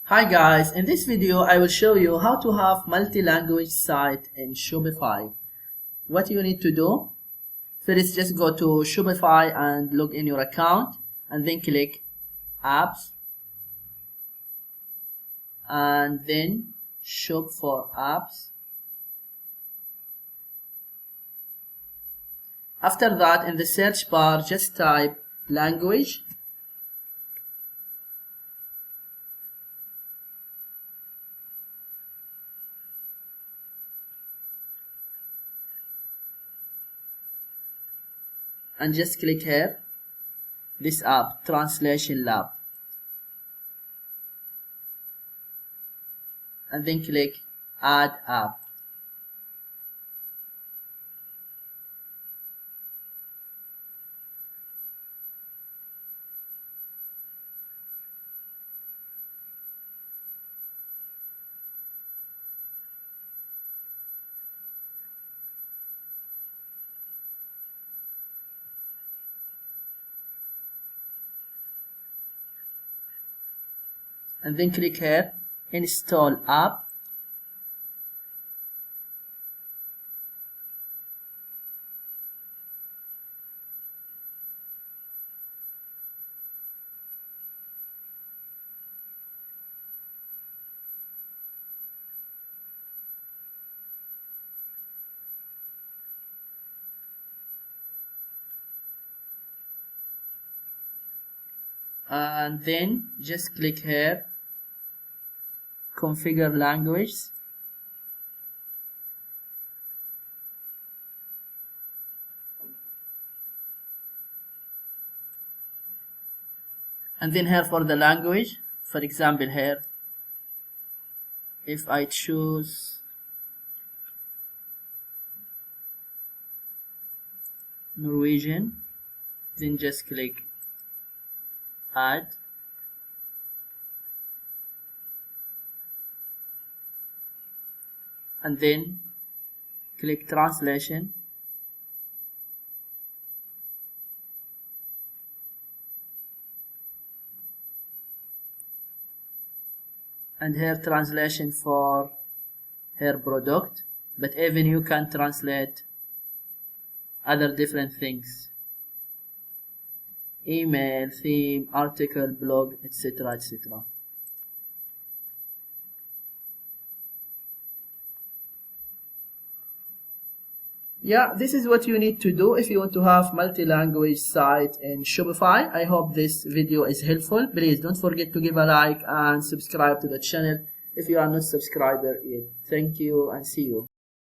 Hi guys, in this video I will show you how to have multi-language site in Shopify. What you need to do, first just go to Shopify and log in your account and then click apps and then shop for apps. After that, in the search bar just type language and just click here, this app, Translation Lab, and then click Add App. And then click here, Install App. And then just click here, configure language, and then here for the language, for example here, if I choose Norwegian, then just click add, and then click translation, and here translation for her product, but even you can translate other different things, email, theme, article, blog, etc, etc. Yeah, this is what you need to do if you want to have multi-language site in Shopify. I hope this video is helpful. Please don't forget to give a like and subscribe to the channel if you are not subscriber yet. Thank you and see you.